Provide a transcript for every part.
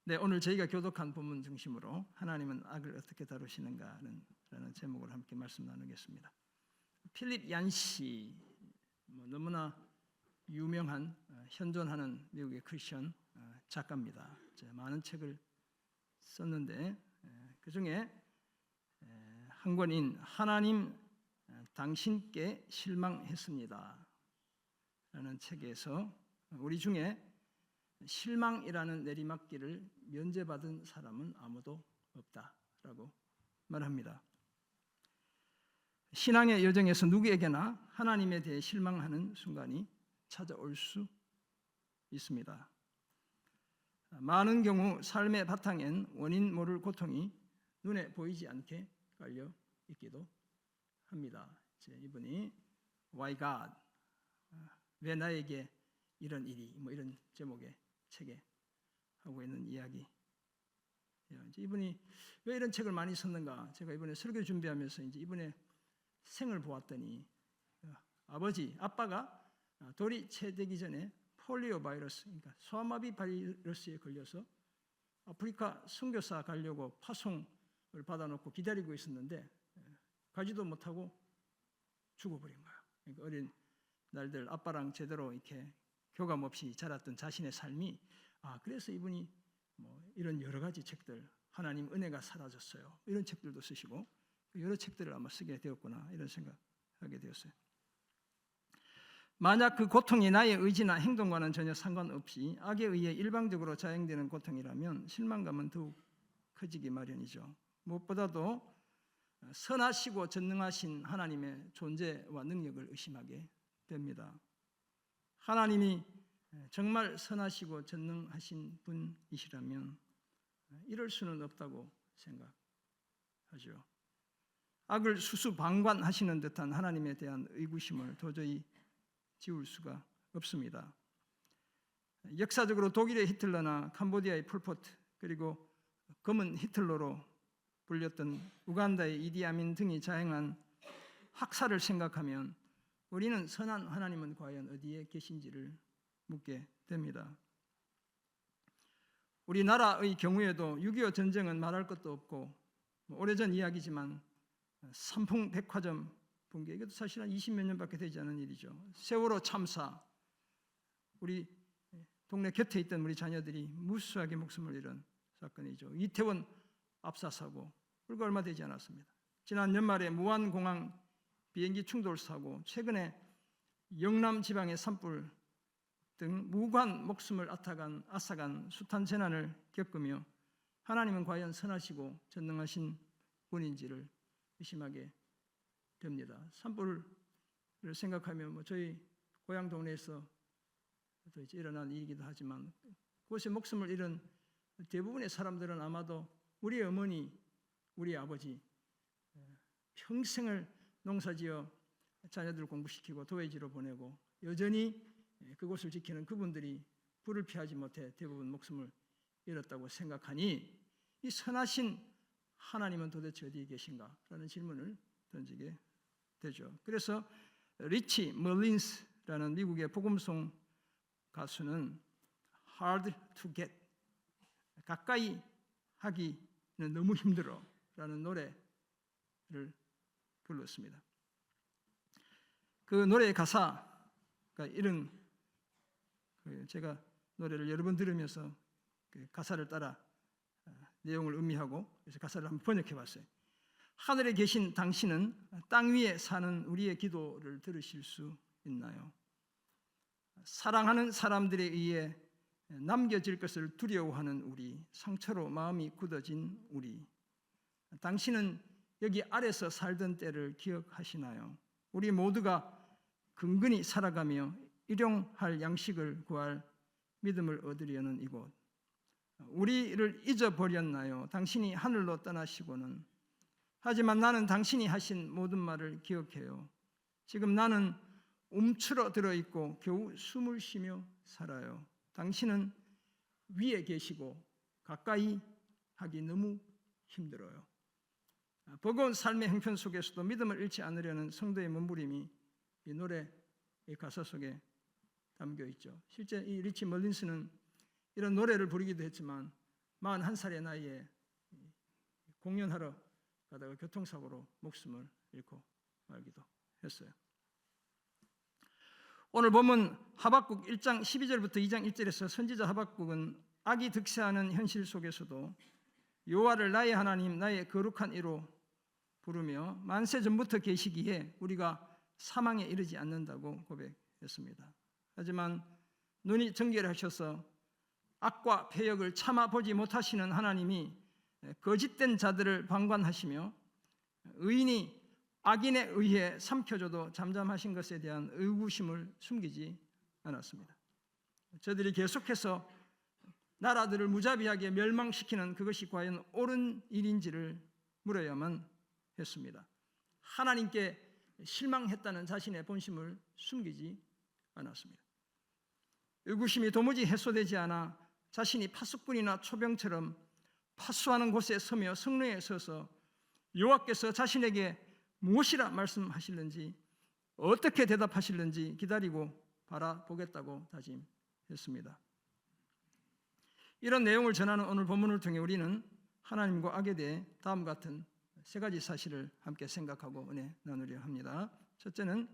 네, 오늘 저희가 교독한 본문 중심으로 하나님은 악을 어떻게 다루시는가라는 제목으로 함께 말씀 나누겠습니다. 필립 얀시, 너무나 유명한 현존하는 미국의 크리스천 작가입니다. 많은 책을 썼는데 그 중에 한 권인 하나님 당신께 실망했습니다 라는 책에서 우리 중에 실망이라는 내리막길을 면제받은 사람은 아무도 없다라고 말합니다. 신앙의 여정에서 누구에게나 하나님에 대해 실망하는 순간이 찾아올 수 있습니다. 많은 경우 삶의 바탕엔 원인 모를 고통이 눈에 보이지 않게 깔려 있기도 합니다. 이분이 Why God? 왜 나에게 이런 일이? 이런 제목의 책에 하고 있는 이야기. 이분이 왜 이런 책을 많이 썼는가? 제가 이번에 설교 준비하면서 이제 이분의 생을 보았더니 아빠가 돌이 채되기 전에 폴리오 바이러스, 그러니까 소아마비 바이러스에 걸려서 아프리카 선교사 가려고 파송을 받아놓고 기다리고 있었는데 가지도 못하고 죽어버린 거예요. 그러니까 어린 날들 아빠랑 제대로 이렇게 교감 없이 자랐던 자신의 삶이 그래서 이분이 이런 여러 가지 책들, 하나님 은혜가 사라졌어요, 이런 책들도 쓰시고 여러 책들을 아마 쓰게 되었구나 이런 생각하게 되었어요. 만약 그 고통이 나의 의지나 행동과는 전혀 상관없이 악에 의해 일방적으로 자행되는 고통이라면 실망감은 더욱 커지기 마련이죠. 무엇보다도 선하시고 전능하신 하나님의 존재와 능력을 의심하게 됩니다. 하나님이 정말 선하시고 전능하신 분이시라면 이럴 수는 없다고 생각하죠. 악을 수수방관하시는 듯한 하나님에 대한 의구심을 도저히 지울 수가 없습니다. 역사적으로 독일의 히틀러나 캄보디아의 폴포트, 그리고 검은 히틀러로 불렸던 우간다의 이디아민 등이 자행한 학살을 생각하면 우리는 선한 하나님은 과연 어디에 계신지를 묻게 됩니다. 우리나라의 경우에도 6.25 전쟁은 말할 것도 없고 오래전 이야기지만 삼풍백화점 붕괴, 이것도 사실 한 20몇 년밖에 되지 않은 일이죠. 세월호 참사, 우리 동네 곁에 있던 우리 자녀들이 무수하게 목숨을 잃은 사건이죠. 이태원 압사사고, 불과 얼마 되지 않았습니다. 지난 연말에 무안공항 비행기 충돌 사고, 최근에 영남 지방의 산불 등 무관 목숨을 앗아간 숱한 재난을 겪으며 하나님은 과연 선하시고 전능하신 분인지를 의심하게 됩니다. 산불을 생각하면 저희 고향 동네에서 일어난 일이기도 하지만 그곳에 목숨을 잃은 대부분의 사람들은 아마도 우리 어머니, 우리 아버지 평생을 농사지어 자녀들을 공부시키고 도회지로 보내고 여전히 그곳을 지키는 그분들이 불을 피하지 못해 대부분 목숨을 잃었다고 생각하니 이 선하신 하나님은 도대체 어디에 계신가? 라는 질문을 던지게 되죠. 그래서 리치 멀린스라는 미국의 복음송 가수는 Hard to get, 가까이 하기는 너무 힘들어 라는 노래를 불렀습니다. 그 노래의 가사가 이런, 제가 노래를 여러 번 들으면서 그 가사를 따라 내용을 음미하고 그래서 가사를 한번 번역해 봤어요. 하늘에 계신 당신은 땅 위에 사는 우리의 기도를 들으실 수 있나요? 사랑하는 사람들에 의해 남겨질 것을 두려워하는 우리, 상처로 마음이 굳어진 우리, 당신은 여기 아래서 살던 때를 기억하시나요? 우리 모두가 근근히 살아가며 일용할 양식을 구할 믿음을 얻으려는 이곳, 우리를 잊어버렸나요? 당신이 하늘로 떠나시고는. 하지만 나는 당신이 하신 모든 말을 기억해요. 지금 나는 움츠러 들어있고 겨우 숨을 쉬며 살아요. 당신은 위에 계시고 가까이 하기 너무 힘들어요. 버거운 삶의 형편 속에서도 믿음을 잃지 않으려는 성도의 몸부림이 이 노래의 가사 속에 담겨 있죠. 실제 이 리치 멀린스는 이런 노래를 부르기도 했지만 41살의 나이에 공연하러 가다가 교통사고로 목숨을 잃고 말기도 했어요. 오늘 본문 하박국 1장 12절부터 2장 1절에서 선지자 하박국은 악이 득세하는 현실 속에서도 여호와를 나의 하나님, 나의 거룩한 이로 부르며 만세 전부터 계시기에 우리가 사망에 이르지 않는다고 고백했습니다. 하지만 눈이 정결하셔서 악과 패역을 참아보지 못하시는 하나님이 거짓된 자들을 방관하시며 의인이 악인에 의해 삼켜져도 잠잠하신 것에 대한 의구심을 숨기지 않았습니다. 저들이 계속해서 나라들을 무자비하게 멸망시키는 그것이 과연 옳은 일인지를 물어야만 했습니다. 하나님께 실망했다는 자신의 본심을 숨기지 않았습니다. 의구심이 도무지 해소되지 않아 자신이 파수꾼이나 초병처럼 파수하는 곳에 서며 성로에 서서 여호와께서 자신에게 무엇이라 말씀하실는지, 어떻게 대답하실는지 기다리고 바라보겠다고 다짐했습니다. 이런 내용을 전하는 오늘 본문을 통해 우리는 하나님과 악에 대해 다음 같은 세 가지 사실을 함께 생각하고 은혜 나누려 합니다. 첫째는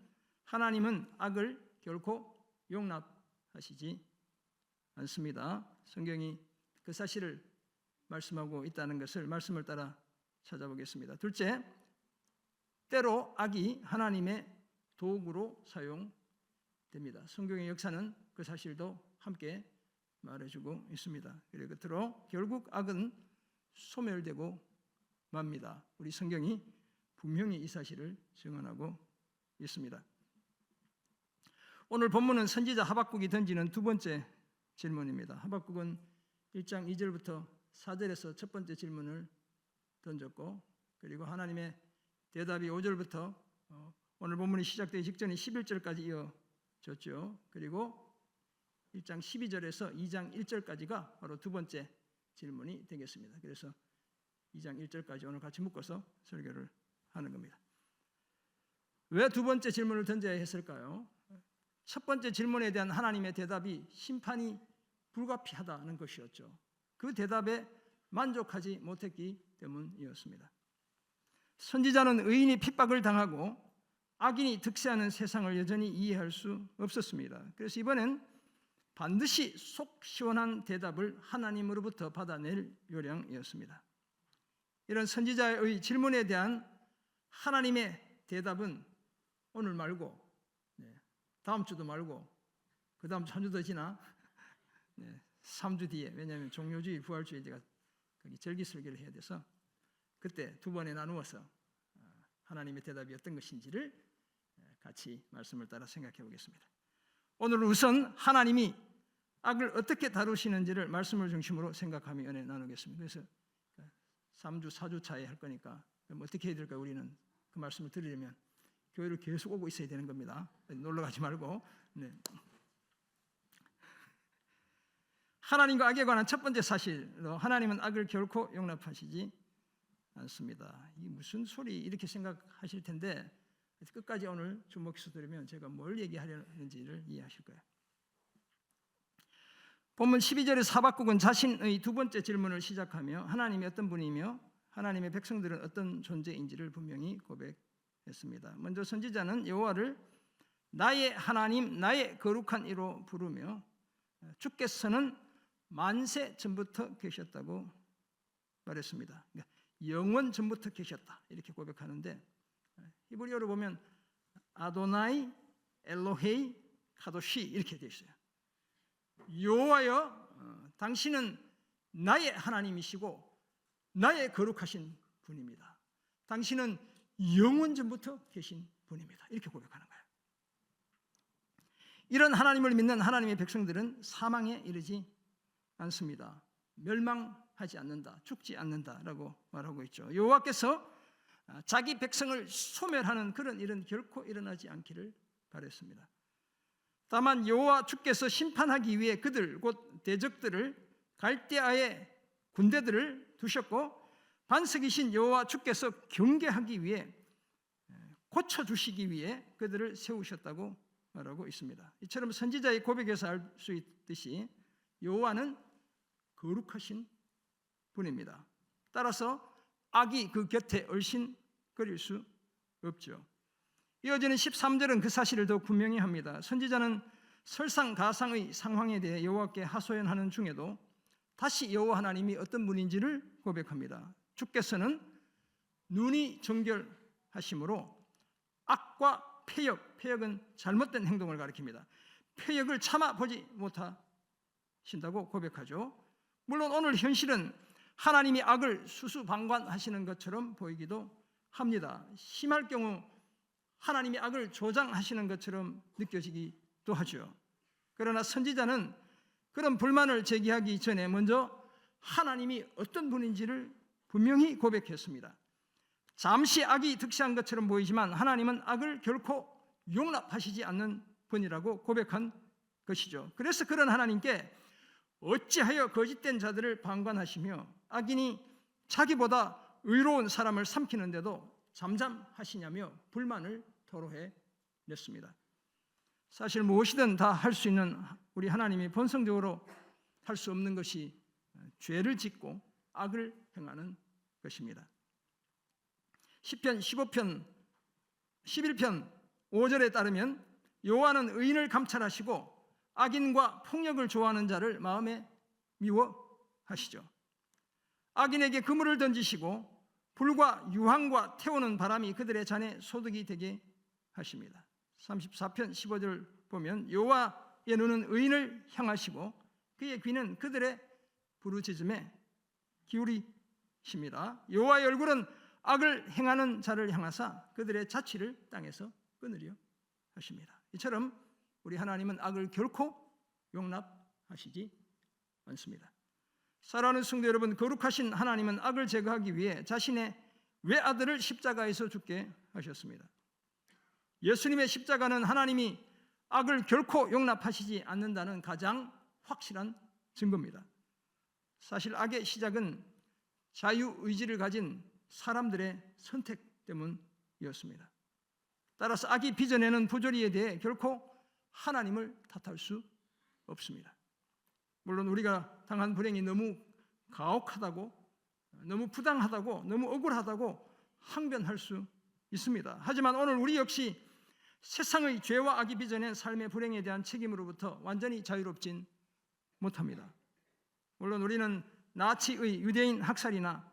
하나님은 악을 결코 용납하시지 않습니다. 성경이 그 사실을 말씀하고 있다는 것을 말씀을 따라 찾아보겠습니다. 둘째, 때로 악이 하나님의 도구로 사용됩니다. 성경의 역사는 그 사실도 함께 말해주고 있습니다. 그리고 끝으로 결국 악은 소멸되고 맙니다. 우리 성경이 분명히 이 사실을 증언하고 있습니다. 오늘 본문은 선지자 하박국이 던지는 두 번째 질문입니다. 하박국은 1장 2절부터 4절에서 첫 번째 질문을 던졌고, 그리고 하나님의 대답이 5절부터 오늘 본문이 시작되기 직전인 11절까지 이어졌죠. 그리고 1장 12절에서 2장 1절까지가 바로 두 번째 질문이 되겠습니다. 그래서 2장 1절까지 오늘 같이 묶어서 설교를 하는 겁니다. 왜 두 번째 질문을 던져야 했을까요? 첫 번째 질문에 대한 하나님의 대답이 심판이 불가피하다는 것이었죠. 그 대답에 만족하지 못했기 때문이었습니다. 선지자는 의인이 핍박을 당하고 악인이 득세하는 세상을 여전히 이해할 수 없었습니다. 그래서 이번엔 반드시 속 시원한 대답을 하나님으로부터 받아낼 요량이었습니다. 이런 선지자의 질문에 대한 하나님의 대답은 오늘 말고 다음 주도 말고 그 다음 주 한 주 더 지나 3주 뒤에, 왜냐하면 종료주일, 부활주일 제가 거기 절기설교를 해야 돼서 그때 두 번에 나누어서 하나님의 대답이 어떤 것인지를 같이 말씀을 따라 생각해 보겠습니다. 오늘은 우선 하나님이 악을 어떻게 다루시는지를 말씀을 중심으로 생각하며 은혜 나누겠습니다. 그래서 3주, 4주 차에 할 거니까 그럼 어떻게 해야 될까요? 우리는 그 말씀을 들으려면 교회를 계속 오고 있어야 되는 겁니다. 놀러 가지 말고. 하나님과 악에 관한 첫 번째 사실로 하나님은 악을 결코 용납하시지 않습니다. 이 무슨 소리 이렇게 생각하실 텐데 끝까지 오늘 주목해서 들으면 제가 뭘 얘기하려는지를 이해하실 거예요. 본문 12절에서 하박국은 자신의 두 번째 질문을 시작하며 하나님이 어떤 분이며 하나님의 백성들은 어떤 존재인지를 분명히 고백했습니다. 먼저 선지자는 여호와를 나의 하나님, 나의 거룩한 이로 부르며 주께서는 만세 전부터 계셨다고 말했습니다. 그러니까 영원 전부터 계셨다 이렇게 고백하는데, 히브리어로 보면 아도나이 엘로헤이 카도시 이렇게 되어 있어요. 여호와여, 당신은 나의 하나님이시고 나의 거룩하신 분입니다. 당신은 영원 전부터 계신 분입니다. 이렇게 고백하는 거예요. 이런 하나님을 믿는 하나님의 백성들은 사망에 이르지 않습니다. 멸망하지 않는다, 죽지 않는다라고 말하고 있죠. 여호와께서 자기 백성을 소멸하는 그런 일은 결코 일어나지 않기를 바랬습니다. 다만 여호와 주께서 심판하기 위해 그들 곧 대적들을 갈대아의 군대들을 두셨고 반석이신 여호와 주께서 경계하기 위해 고쳐주시기 위해 그들을 세우셨다고 말하고 있습니다. 이처럼 선지자의 고백에서 알 수 있듯이 여호와는 거룩하신 분입니다. 따라서 악이 그 곁에 얼씬거릴 수 없죠. 이어지는 13절은 그 사실을 더 분명히 합니다. 선지자는 설상가상의 상황에 대해 여호와께 하소연하는 중에도 다시 여호와 하나님이 어떤 분인지를 고백합니다. 주께서는 눈이 정결하심으로 악과 폐역은 잘못된 행동을 가리킵니다. 폐역을 참아보지 못하신다고 고백하죠. 물론 오늘 현실은 하나님이 악을 수수방관하시는 것처럼 보이기도 합니다. 심할 경우 하나님이 악을 조장하시는 것처럼 느껴지기도 하죠. 그러나 선지자는 그런 불만을 제기하기 전에 먼저 하나님이 어떤 분인지를 분명히 고백했습니다. 잠시 악이 득세한 것처럼 보이지만 하나님은 악을 결코 용납하시지 않는 분이라고 고백한 것이죠. 그래서 그런 하나님께 어찌하여 거짓된 자들을 방관하시며 악인이 자기보다 의로운 사람을 삼키는데도 잠잠하시냐며 불만을 토로해 냈습니다. 사실 무엇이든 다 할 수 있는 우리 하나님이 본성적으로 할 수 없는 것이 죄를 짓고 악을 행하는 것입니다. 시편 15편 11편 5절에 따르면 여호와는 의인을 감찰하시고 악인과 폭력을 좋아하는 자를 마음에 미워하시죠. 악인에게 그물을 던지시고 불과 유황과 태우는 바람이 그들의 잔에 소득이 되게 하십니다. 34편 15절 보면 여호와의 눈은 의인을 향하시고 그의 귀는 그들의 부르짖음에 기울이십니다. 여호와의 얼굴은 악을 행하는 자를 향하사 그들의 자취를 땅에서 끊으려 하십니다. 이처럼 우리 하나님은 악을 결코 용납하시지 않습니다. 사랑하는 성도 여러분, 거룩하신 하나님은 악을 제거하기 위해 자신의 외아들을 십자가에서 죽게 하셨습니다. 예수님의 십자가는 하나님이 악을 결코 용납하시지 않는다는 가장 확실한 증거입니다. 사실 악의 시작은 자유의지를 가진 사람들의 선택 때문이었습니다. 따라서 악이 빚어내는 부조리에 대해 결코 하나님을 탓할 수 없습니다. 물론 우리가 당한 불행이 너무 가혹하다고, 너무 부당하다고, 너무 억울하다고 항변할 수 있습니다. 하지만 오늘 우리 역시 세상의 죄와 악이 빚어낸 삶의 불행에 대한 책임으로부터 완전히 자유롭진 못합니다. 물론 우리는 나치의 유대인 학살이나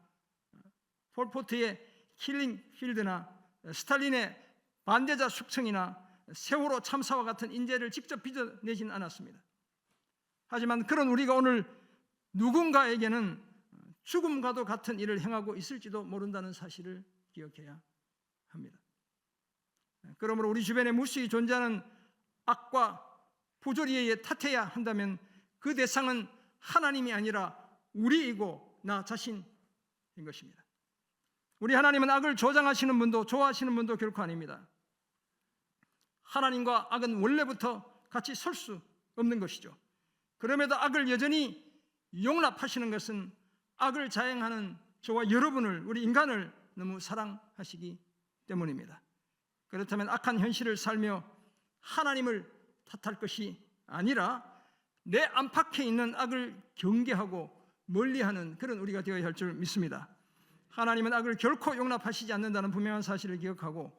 폴포트의 킬링 필드나 스탈린의 반대자 숙청이나 세월호 참사와 같은 인재를 직접 빚어내진 않았습니다. 하지만 그런 우리가 오늘 누군가에게는 죽음과도 같은 일을 행하고 있을지도 모른다는 사실을 기억해야 합니다. 그러므로 우리 주변에 무수히 존재하는 악과 부조리에 탓해야 한다면 그 대상은 하나님이 아니라 우리이고 나 자신인 것입니다. 우리 하나님은 악을 조장하시는 분도 좋아하시는 분도 결코 아닙니다. 하나님과 악은 원래부터 같이 설 수 없는 것이죠. 그럼에도 악을 여전히 용납하시는 것은 악을 자행하는 저와 여러분을, 우리 인간을 너무 사랑하시기 때문입니다. 그렇다면 악한 현실을 살며 하나님을 탓할 것이 아니라 내 안팎에 있는 악을 경계하고 멀리하는 그런 우리가 되어야 할 줄 믿습니다. 하나님은 악을 결코 용납하시지 않는다는 분명한 사실을 기억하고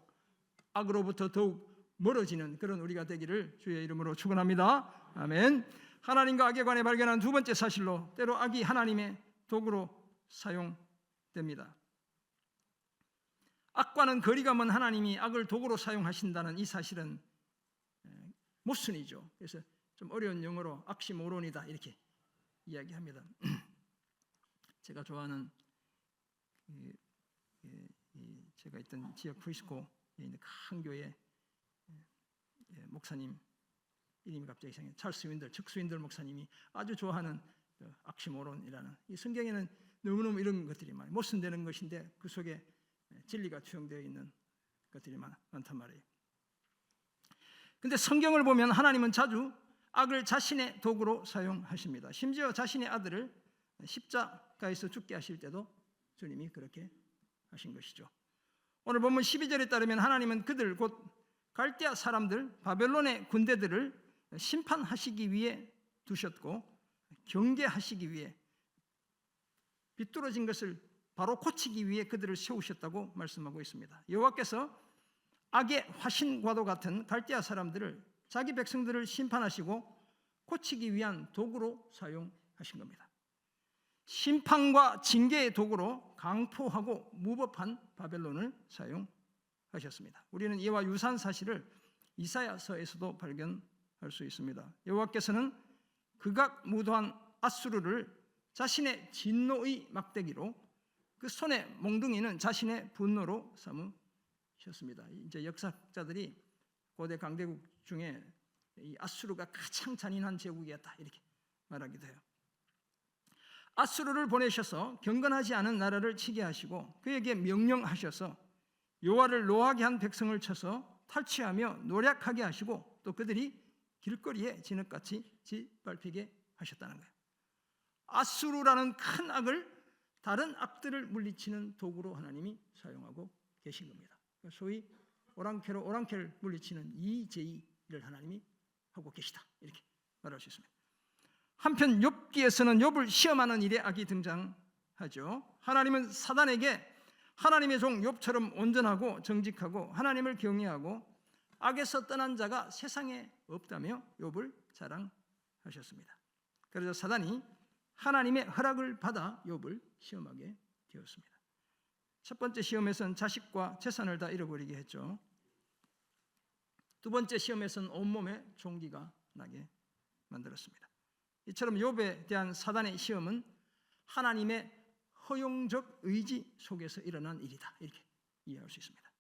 악으로부터 더욱 멀어지는 그런 우리가 되기를 주의 이름으로 축원합니다. 아멘. 하나님과 악에 관해 발견한 두 번째 사실로 때로 악이 하나님의 도구로 사용됩니다. 악과는 거리가 먼 하나님이 악을 도구로 사용하신다는 이 사실은 모순이죠. 그래서 좀 어려운 용어로 악시모론이다 이렇게 이야기합니다. 제가 좋아하는 제가 있던 지역 프리스코에 있는 큰 교회 목사님 이름이 갑자기 생각나요. 찰스 윈들, 척 스윈들 목사님이 아주 좋아하는 악시모론이라는, 이 성경에는 너무너무 이런 것들이 많아요. 모순되는 것인데 그 속에 진리가 투영되어 있는 것들이 많단 말이에요. 그런데 성경을 보면 하나님은 자주 악을 자신의 도구로 사용하십니다. 심지어 자신의 아들을 십자가에서 죽게 하실 때도 주님이 그렇게 하신 것이죠. 오늘 본문 12절에 따르면 하나님은 그들 곧 갈대아 사람들 바벨론의 군대들을 심판하시기 위해 두셨고 경계하시기 위해 비뚤어진 것을 바로 고치기 위해 그들을 세우셨다고 말씀하고 있습니다. 여호와께서 악의 화신과도 같은 갈대아 사람들을 자기 백성들을 심판하시고 고치기 위한 도구로 사용하신 겁니다. 심판과 징계의 도구로 강포하고 무법한 바벨론을 사용하셨습니다. 우리는 이와 유사한 사실을 이사야서에서도 발견할 수 있습니다. 여호와께서는 극악무도한 아수르를 자신의 진노의 막대기로, 그 손의 몽둥이는 자신의 분노로 삼으셨습니다. 이제 역사학자들이 고대 강대국 중에 이 아수르가 가장 잔인한 제국이었다 이렇게 말하기도 해요. 아수르를 보내셔서 경건하지 않은 나라를 치게 하시고 그에게 명령하셔서 여호와를 노하게 한 백성을 쳐서 탈취하며 노략하게 하시고 또 그들이 길거리에 진흙같이 짓밟히게 하셨다는 거예요. 아수르라는 큰 악을 다른 악들을 물리치는 도구로 하나님이 사용하고 계신 겁니다. 소위 오랑캐로 오랑캐를 물리치는 이제이를 하나님이 하고 계시다 이렇게 말할 수 있습니다. 한편 욥기에서는 욥을 시험하는 일에 악이 등장하죠. 하나님은 사단에게 하나님의 종 욥처럼 온전하고 정직하고 하나님을 경외하고 악에서 떠난 자가 세상에 없다며 욥을 자랑하셨습니다. 그래서 사단이 하나님의 허락을 받아 욥을 시험하게 되었습니다. 첫 번째 시험에서는 자식과 재산을 다 잃어버리게 했죠. 두 번째 시험에서는 온몸에 종기가 나게 만들었습니다. 이처럼 욥에 대한 사단의 시험은 하나님의 허용적 의지 속에서 일어난 일이다 이렇게 이해할 수 있습니다.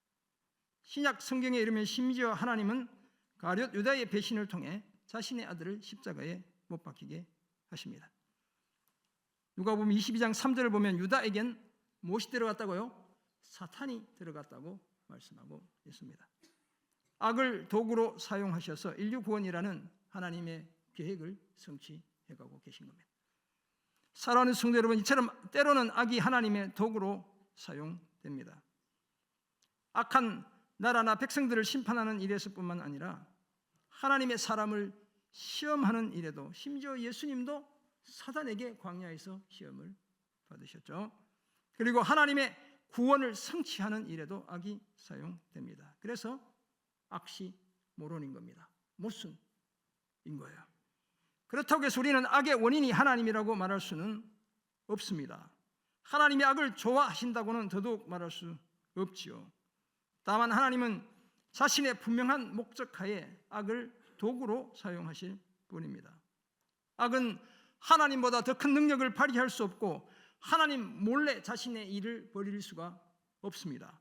신약 성경에 이르면 심지어 하나님은 가룟 유다의 배신을 통해 자신의 아들을 십자가에 못 박히게 하십니다. 누가복음 22장 3절을 보면 유다에겐 무엇이 들어갔다고요? 사탄이 들어갔다고 말씀하고 있습니다. 악을 도구로 사용하셔서 인류 구원이라는 하나님의 계획을 성취해가고 계신 겁니다. 사랑하는 성도 여러분, 이처럼 때로는 악이 하나님의 도구로 사용됩니다. 악한 나라나 백성들을 심판하는 일에서뿐만 아니라 하나님의 사람을 시험하는 일에도, 심지어 예수님도 사단에게 광야에서 시험을 받으셨죠. 그리고 하나님의 구원을 성취하는 일에도 악이 사용됩니다. 그래서 악시 모론인 겁니다. 모순인 거예요. 그렇다고 해서 우리는 악의 원인이 하나님이라고 말할 수는 없습니다. 하나님이 악을 좋아하신다고는 더더욱 말할 수 없지요. 다만 하나님은 자신의 분명한 목적하에 악을 도구로 사용하실 뿐입니다. 악은 하나님보다 더 큰 능력을 발휘할 수 없고 하나님 몰래 자신의 일을 벌일 수가 없습니다.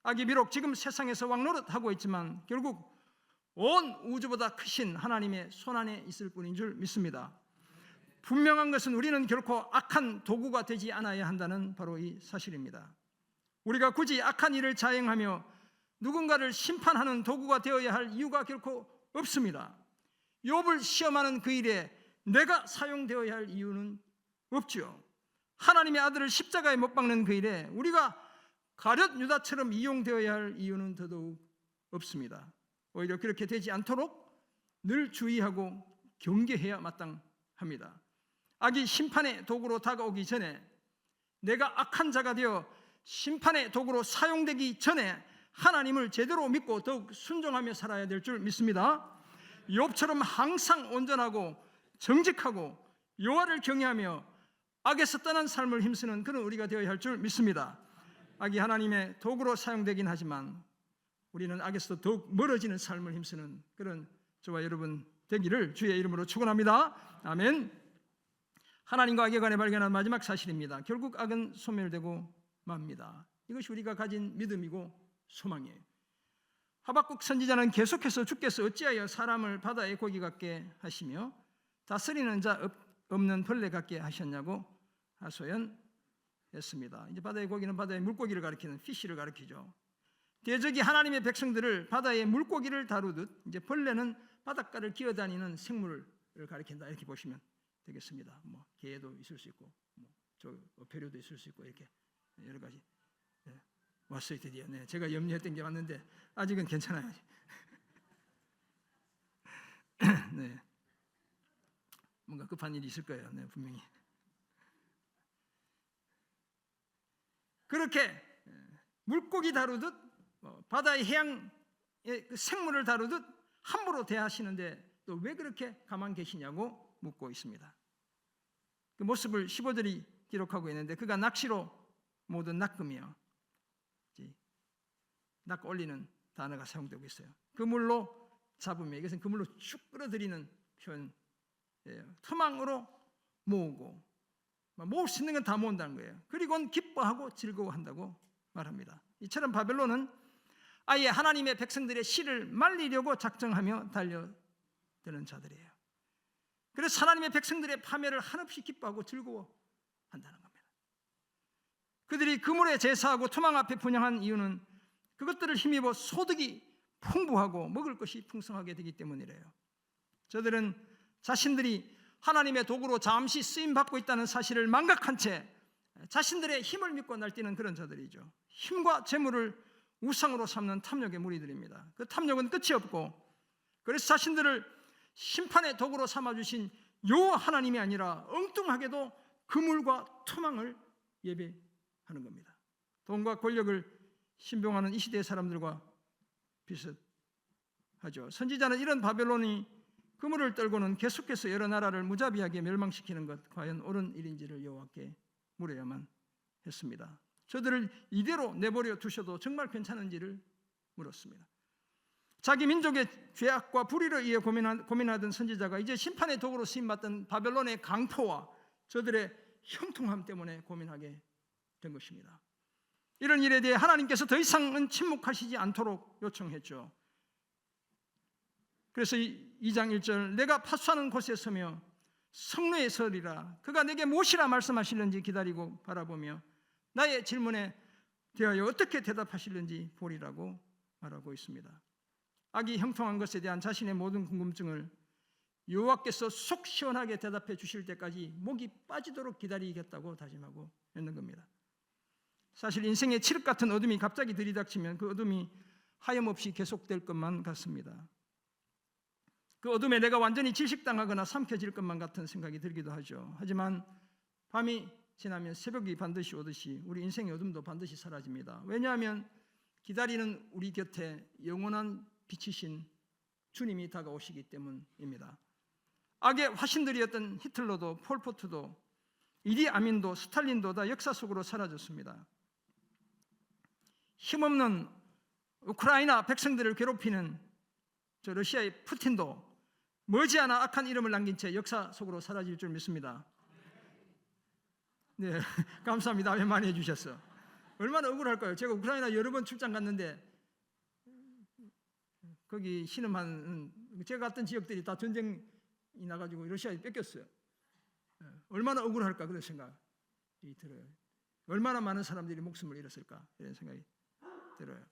악이 비록 지금 세상에서 왕노릇하고 있지만 결국 온 우주보다 크신 하나님의 손안에 있을 뿐인 줄 믿습니다. 분명한 것은 우리는 결코 악한 도구가 되지 않아야 한다는 바로 이 사실입니다. 우리가 굳이 악한 일을 자행하며 누군가를 심판하는 도구가 되어야 할 이유가 결코 없습니다. 욥을 시험하는 그 일에 내가 사용되어야 할 이유는 없죠. 하나님의 아들을 십자가에 못 박는 그 일에 우리가 가룟 유다처럼 이용되어야 할 이유는 더더욱 없습니다. 오히려 그렇게 되지 않도록 늘 주의하고 경계해야 마땅합니다. 악이 심판의 도구로 다가오기 전에, 내가 악한 자가 되어 심판의 도구로 사용되기 전에 하나님을 제대로 믿고 더욱 순종하며 살아야 될 줄 믿습니다. 욥처럼 항상 온전하고 정직하고 여호와를 경외하며 악에서 떠난 삶을 힘쓰는 그런 우리가 되어야 할 줄 믿습니다. 악이 하나님의 도구로 사용되긴 하지만 우리는 악에서 더욱 멀어지는 삶을 힘쓰는 그런 저와 여러분 되기를 주의 이름으로 축원합니다. 아멘. 하나님과 악에 관해 발견한 마지막 사실입니다. 결국 악은 소멸되고 맙니다. 이것이 우리가 가진 믿음이고 소망이에요. 하박국 선지자는 계속해서 주께서 어찌하여 사람을 바다의 고기 같게 하시며 다스리는 자 없는 벌레 같게 하셨냐고 하소연했습니다. 이제 바다의 고기는 바다의 물고기를 가리키는 피쉬를 가리키죠. 대적이 하나님의 백성들을 바다의 물고기를 다루듯 이제 벌레는 바닷가를 기어다니는 생물을 가리킨다 이렇게 보시면 되겠습니다. 뭐 개도 있을 수 있고, 저 어패류도 있을 수 있고 이렇게 여러 가지. 네. 왔어요 드디어. 네, 제가 염려했던 게 왔는데 아직은 괜찮아요. 네, 뭔가 급한 일이 있을 거예요. 네, 분명히. 그렇게 물고기 다루듯 바다의 해양의 생물을 다루듯 함부로 대하시는데 또 왜 그렇게 가만 계시냐고 묻고 있습니다. 그 모습을 15절이 기록하고 있는데 그가 낚시로 모든 낚으며 낚아 올리는 단어가 사용되고 있어요. 그물로 잡으며, 이것은 그물로 쭉 끌어들이는 표현이에요. 토망으로 모으고, 모을 수 있는 건 다 모은다는 거예요. 그리고는 기뻐하고 즐거워한다고 말합니다. 이처럼 바벨론은 아예 하나님의 백성들의 씨를 말리려고 작정하며 달려드는 자들이에요. 그래서 하나님의 백성들의 파멸을 한없이 기뻐하고 즐거워한다는 겁니다. 그들이 그물에 제사하고 토망 앞에 분향한 이유는 그것들을 힘입어 소득이 풍부하고 먹을 것이 풍성하게 되기 때문이래요. 저들은 자신들이 하나님의 도구로 잠시 쓰임받고 있다는 사실을 망각한 채 자신들의 힘을 믿고 날뛰는 그런 자들이죠. 힘과 재물을 우상으로 삼는 탐욕의 무리들입니다. 그 탐욕은 끝이 없고, 그래서 자신들을 심판의 도구로 삼아주신 여호와 하나님이 아니라 엉뚱하게도 그물과 토망을 예배하는 겁니다. 돈과 권력을 신봉하는 이 시대의 사람들과 비슷하죠. 선지자는 이런 바벨론이 그물을 떨고는 계속해서 여러 나라를 무자비하게 멸망시키는 것 과연 옳은 일인지를 여호와께 물어야만 했습니다. 저들을 이대로 내버려 두셔도 정말 괜찮은지를 물었습니다. 자기 민족의 죄악과 불의를 위해 고민하던 선지자가 이제 심판의 도구로 쓰임받던 바벨론의 강포와 저들의 형통함 때문에 고민하게 된 것입니다. 이런 일에 대해 하나님께서 더 이상은 침묵하시지 않도록 요청했죠. 그래서 2장 1절, 내가 파수하는 곳에 서며 성루에 서리라. 그가 내게 무엇이라 말씀하실는지 기다리고 바라보며 나의 질문에 대하여 어떻게 대답하실는지 보리라고 말하고 있습니다. 악이 형통한 것에 대한 자신의 모든 궁금증을 여호와께서 속 시원하게 대답해 주실 때까지 목이 빠지도록 기다리겠다고 다짐하고 있는 겁니다. 사실 인생의 칠흑 같은 어둠이 갑자기 들이닥치면 그 어둠이 하염없이 계속될 것만 같습니다. 그 어둠에 내가 완전히 질식당하거나 삼켜질 것만 같은 생각이 들기도 하죠. 하지만 밤이 지나면 새벽이 반드시 오듯이 우리 인생의 어둠도 반드시 사라집니다. 왜냐하면 기다리는 우리 곁에 영원한 빛이신 주님이 다가오시기 때문입니다. 악의 화신들이었던 히틀러도 폴포트도 이디 아민도 스탈린도 다 역사 속으로 사라졌습니다. 힘없는 우크라이나 백성들을 괴롭히는 저 러시아의 푸틴도 머지않아 악한 이름을 남긴 채 역사 속으로 사라질 줄 믿습니다. 네, 감사합니다. 왜 많이 해주셨어. 얼마나 억울할까요? 제가 우크라이나 여러 번 출장 갔는데 거기 신음하는 제가 갔던 지역들이 다 전쟁이 나가지고 러시아에 뺏겼어요. 얼마나 억울할까 그런 생각이 들어요. 얼마나 많은 사람들이 목숨을 잃었을까 이런 생각이 들어요.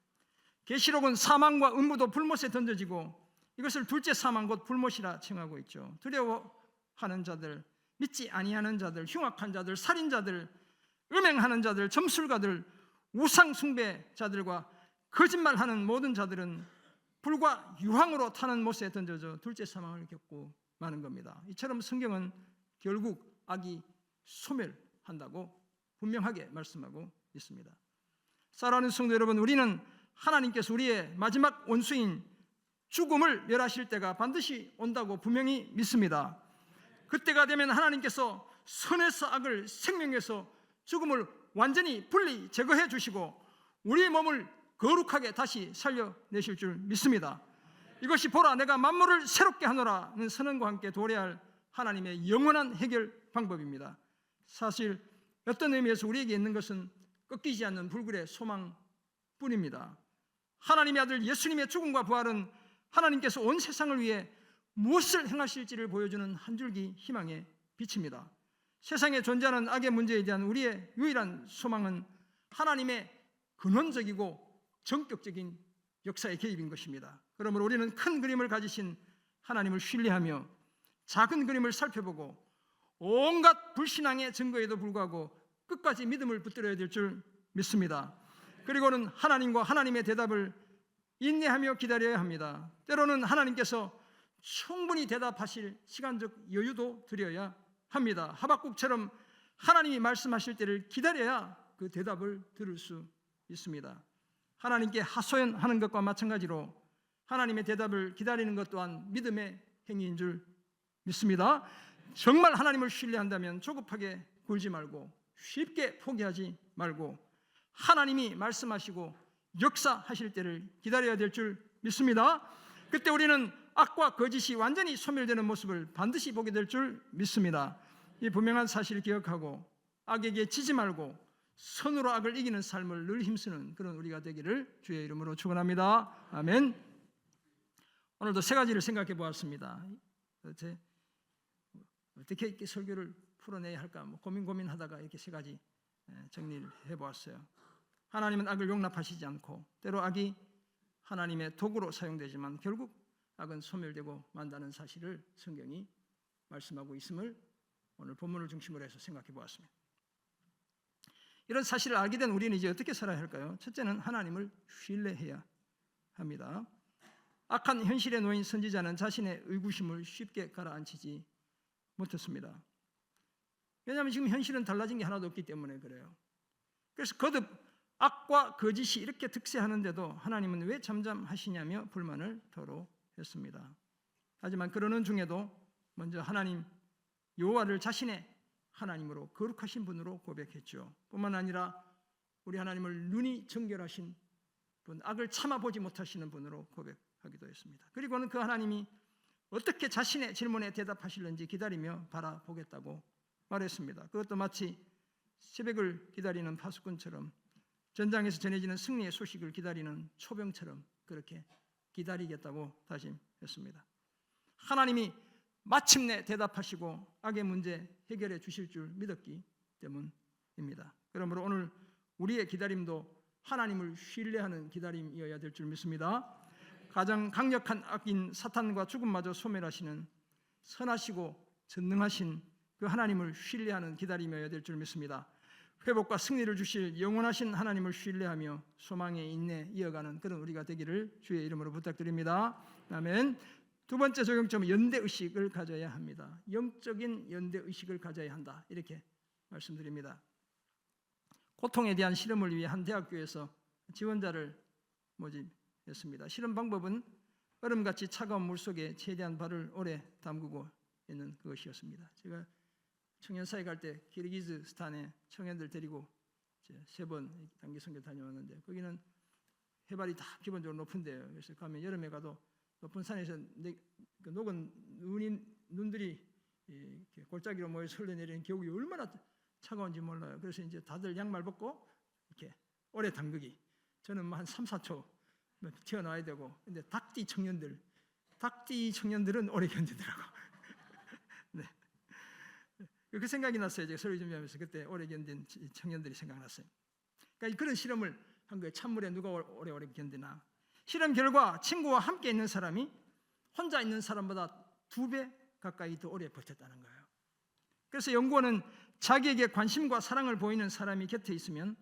계시록은 사망과 음부도 불못에 던져지고 이것을 둘째 사망 곧 불못이라 칭하고 있죠. 두려워하는 자들, 믿지 아니하는 자들, 흉악한 자들, 살인자들, 음행하는 자들, 점술가들, 우상 숭배자들과 거짓말하는 모든 자들은 불과 유황으로 타는 못에 던져져 둘째 사망을 겪고 마는 겁니다. 이처럼 성경은 결국 악이 소멸한다고 분명하게 말씀하고 있습니다. 사랑하는 성도 여러분, 우리는 하나님께서 우리의 마지막 원수인 죽음을 멸하실 때가 반드시 온다고 분명히 믿습니다. 그때가 되면 하나님께서 선에서 악을, 생명에서 죽음을 완전히 분리 제거해 주시고 우리의 몸을 거룩하게 다시 살려내실 줄 믿습니다. 이것이 보라 내가 만물을 새롭게 하노라는 선언과 함께 도래할 하나님의 영원한 해결 방법입니다. 사실 어떤 의미에서 우리에게 있는 것은 꺾이지 않는 불굴의 소망뿐입니다. 하나님의 아들 예수님의 죽음과 부활은 하나님께서 온 세상을 위해 무엇을 행하실지를 보여주는 한 줄기 희망의 빛입니다. 세상에 존재하는 악의 문제에 대한 우리의 유일한 소망은 하나님의 근원적이고 전격적인 역사의 개입인 것입니다. 그러므로 우리는 큰 그림을 가지신 하나님을 신뢰하며 작은 그림을 살펴보고 온갖 불신앙의 증거에도 불구하고 끝까지 믿음을 붙들어야 될 줄 믿습니다. 그리고는 하나님과 하나님의 대답을 인내하며 기다려야 합니다. 때로는 하나님께서 충분히 대답하실 시간적 여유도 드려야 합니다. 하박국처럼 하나님이 말씀하실 때를 기다려야 그 대답을 들을 수 있습니다. 하나님께 하소연하는 것과 마찬가지로 하나님의 대답을 기다리는 것 또한 믿음의 행위인 줄 믿습니다. 정말 하나님을 신뢰한다면 조급하게 굴지 말고 쉽게 포기하지 말고 하나님이 말씀하시고 역사하실 때를 기다려야 될 줄 믿습니다. 그때 우리는 악과 거짓이 완전히 소멸되는 모습을 반드시 보게 될 줄 믿습니다. 이 분명한 사실을 기억하고 악에게 지지 말고 선으로 악을 이기는 삶을 늘 힘쓰는 그런 우리가 되기를 주의 이름으로 축원합니다. 아멘. 오늘도 세 가지를 생각해 보았습니다. 어떻게 이렇게 설교를 풀어내야 할까 고민하다가 이렇게 세 가지 정리를 해보았어요. 하나님은 악을 용납하시지 않고 때로 악이 하나님의 도구로 사용되지만 결국 악은 소멸되고 만다는 사실을 성경이 말씀하고 있음을 오늘 본문을 중심으로 해서 생각해 보았습니다. 이런 사실을 알게 된 우리는 이제 어떻게 살아야 할까요? 첫째는 하나님을 신뢰해야 합니다. 악한 현실에 놓인 선지자는 자신의 의구심을 쉽게 가라앉히지 못했습니다. 왜냐하면 지금 현실은 달라진 게 하나도 없기 때문에 그래요. 그래서 거듭 악과 거짓이 이렇게 득세하는데도 하나님은 왜 잠잠하시냐며 불만을 토로했습니다. 하지만 그러는 중에도 먼저 하나님 여호와를 자신의 하나님으로 거룩하신 분으로 고백했죠. 뿐만 아니라 우리 하나님을 눈이 정결하신 분, 악을 참아보지 못하시는 분으로 고백하기도 했습니다. 그리고는 그 하나님이 어떻게 자신의 질문에 대답하실는지 기다리며 바라보겠다고 말했습니다. 그것도 마치 새벽을 기다리는 파수꾼처럼 전장에서 전해지는 승리의 소식을 기다리는 초병처럼 그렇게 기다리겠다고 다짐했습니다. 하나님이 마침내 대답하시고 악의 문제 해결해 주실 줄 믿었기 때문입니다. 그러므로 오늘 우리의 기다림도 하나님을 신뢰하는 기다림이어야 될 줄 믿습니다. 가장 강력한 악인 사탄과 죽음마저 소멸하시는 선하시고 전능하신 그 하나님을 신뢰하는 기다림이어야 될 줄 믿습니다. 회복과 승리를 주실 영원하신 하나님을 신뢰하며 소망의 인내 이어가는 그런 우리가 되기를 주의 이름으로 부탁드립니다. 아멘. 두 번째 적용점은 연대의식을 가져야 합니다. 영적인 연대의식을 가져야 한다 이렇게 말씀드립니다. 고통에 대한 실험을 위해 한 대학교에서 지원자를 모집했습니다. 실험 방법은 얼음같이 차가운 물속에 최대한 발을 오래 담그고 있는 그것이었습니다. 제가 청년사회 갈 때 키르기즈스탄에 청년들 데리고 3번 단기 선교 다녀왔는데 거기는 해발이 다 기본적으로 높은 데예요. 그래서 가면 여름에 가도 높은 산에서 녹은 눈들이 이렇게 골짜기로 모여서 흘러내리는 겨울이 얼마나 차가운지 몰라요. 그래서 이제 다들 양말 벗고 이렇게 오래 담그기. 저는 한 3, 4초 튀어나와야 되고, 근데 닭띠 청년들은 오래 견디더라고. 네. 그 생각이 났어요. 제가 설교 준비하면서 그때 오래 견딘 청년들이 생각났어요. 그러니까 그런 실험을 한 거예요. 찬물에 누가 오래 견디나. 실험 결과 친구와 함께 있는 사람이 혼자 있는 사람보다 2배 가까이 더 오래 버텼다는 거예요. 그래서 연구원은 자기에게 관심과 사랑을 보이는 사람이 곁에 있으면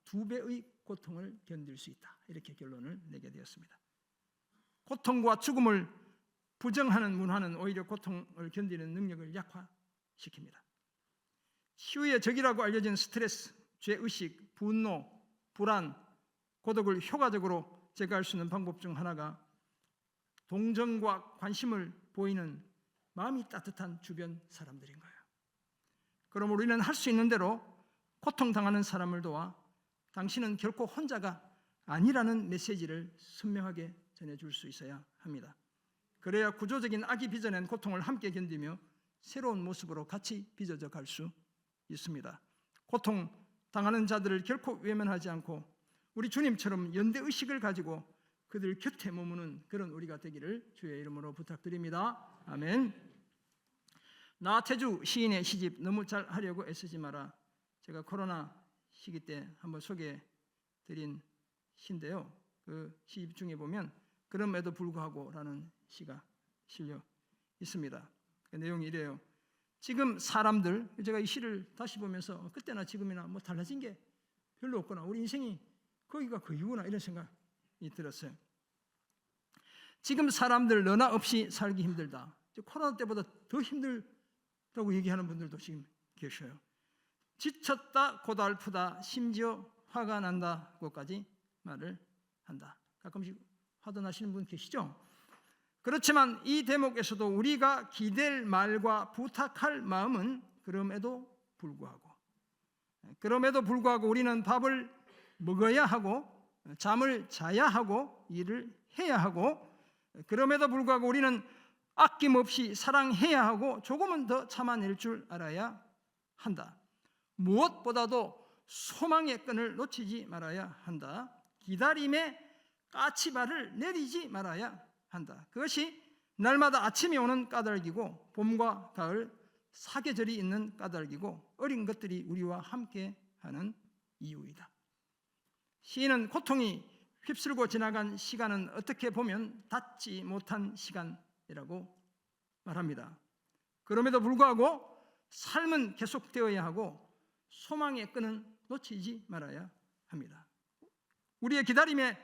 2배의 고통을 견딜 수 있다. 이렇게 결론을 내게 되었습니다. 고통과 죽음을 부정하는 문화는 오히려 고통을 견디는 능력을 약화시킵니다. 치유의 적이라고 알려진 스트레스, 죄의식, 분노, 불안, 고독을 효과적으로 제거할 수 있는 방법 중 하나가 동정과 관심을 보이는 마음이 따뜻한 주변 사람들인 거예요. 그럼 우리는 할 수 있는 대로 고통당하는 사람을 도와 당신은 결코 혼자가 아니라는 메시지를 선명하게 전해줄 수 있어야 합니다. 그래야 구조적인 악이 빚어낸 고통을 함께 견디며 새로운 모습으로 같이 빚어져 갈 수 있습니다. 고통당하는 자들을 결코 외면하지 않고 우리 주님처럼 연대의식을 가지고 그들 곁에 머무는 그런 우리가 되기를 주의 이름으로 부탁드립니다. 아멘. 나태주 시인의 시집 너무 잘 하려고 애쓰지 마라. 제가 코로나 시기 때 한번 소개해드린 시인데요. 그 시집 중에 보면 그럼에도 불구하고 라는 시가 실려 있습니다. 그 내용이 이래요. 지금 사람들, 제가 이 시를 다시 보면서 그때나 지금이나 뭐 달라진 게 별로 없구나. 우리 인생이 거기가 그 이유구나 이런 생각이 들었어요. 지금 사람들 너나 없이 살기 힘들다. 코로나 때보다 더 힘들다고 얘기하는 분들도 지금 계셔요. 지쳤다, 고달프다, 심지어 화가 난다고까지 말을 한다. 가끔씩 화도 나시는 분 계시죠? 그렇지만 이 대목에서도 우리가 기댈 말과 부탁할 마음은 그럼에도 불구하고 우리는 밥을 먹어야 하고 잠을 자야 하고 일을 해야 하고, 그럼에도 불구하고 우리는 아낌없이 사랑해야 하고 조금은 더 참아낼 줄 알아야 한다. 무엇보다도 소망의 끈을 놓치지 말아야 한다. 기다림의 까치발을 내리지 말아야 한다. 그것이 날마다 아침이 오는 까닭이고 봄과 가을 사계절이 있는 까닭이고 어린 것들이 우리와 함께하는 이유이다. 시인은 고통이 휩쓸고 지나간 시간은 어떻게 보면 닿지 못한 시간이라고 말합니다. 그럼에도 불구하고 삶은 계속되어야 하고 소망의 끈은 놓치지 말아야 합니다. 우리의 기다림의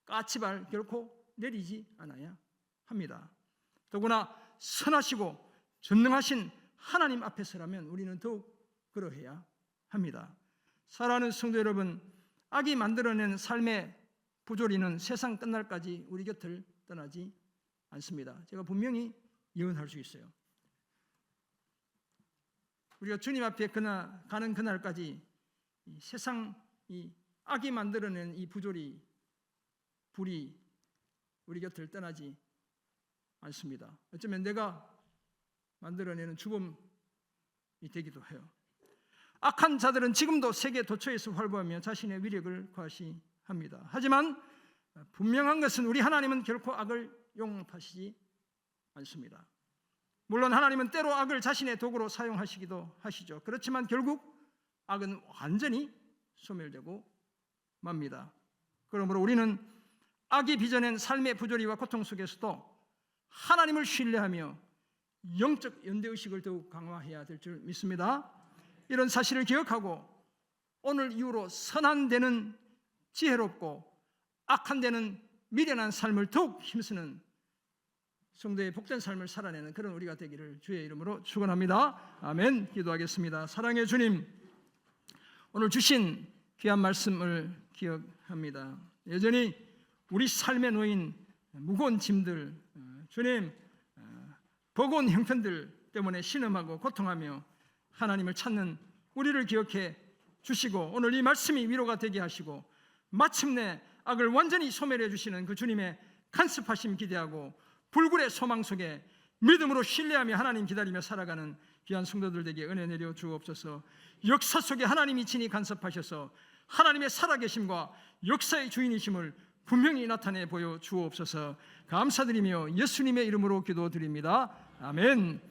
까치발 결코 내리지 않아야 합니다. 더구나 선하시고 전능하신 하나님 앞에서라면 우리는 더욱 그러해야 합니다. 사랑하는 성도 여러분, 악이 만들어낸 삶의 부조리는 세상 끝날까지 우리 곁을 떠나지 않습니다. 제가 분명히 예언할 수 있어요. 우리가 주님 앞에 가는 그날까지 이 세상 이 악이 만들어낸 이 부조리, 불이 우리 곁을 떠나지 않습니다. 어쩌면 내가 만들어내는 주범이 되기도 해요. 악한 자들은 지금도 세계 도처에서 활보하며 자신의 위력을 과시합니다. 하지만 분명한 것은 우리 하나님은 결코 악을 용납하시지 않습니다. 물론 하나님은 때로 악을 자신의 도구로 사용하시기도 하시죠. 그렇지만 결국 악은 완전히 소멸되고 맙니다. 그러므로 우리는 악이 빚어낸 삶의 부조리와 고통 속에서도 하나님을 신뢰하며 영적 연대의식을 더욱 강화해야 될 줄 믿습니다. 이런 사실을 기억하고 오늘 이후로 선한 데는 지혜롭고 악한 데는 미련한 삶을 더욱 힘쓰는 성도의 복된 삶을 살아내는 그런 우리가 되기를 주의 이름으로 축원합니다. 아멘. 기도하겠습니다. 사랑의 주님, 오늘 주신 귀한 말씀을 기억합니다. 여전히 우리 삶에 놓인 무거운 짐들, 주님 버거운 형편들 때문에 신음하고 고통하며 하나님을 찾는 우리를 기억해 주시고 오늘 이 말씀이 위로가 되게 하시고 마침내 악을 완전히 소멸해 주시는 그 주님의 간섭하심 기대하고 불굴의 소망 속에 믿음으로 신뢰하며 하나님 기다리며 살아가는 귀한 성도들 에게 은혜 내려 주옵소서. 역사 속에 하나님이 친히 간섭하셔서 하나님의 살아계심과 역사의 주인이심을 분명히 나타내 보여 주옵소서. 감사드리며 예수님의 이름으로 기도드립니다. 아멘.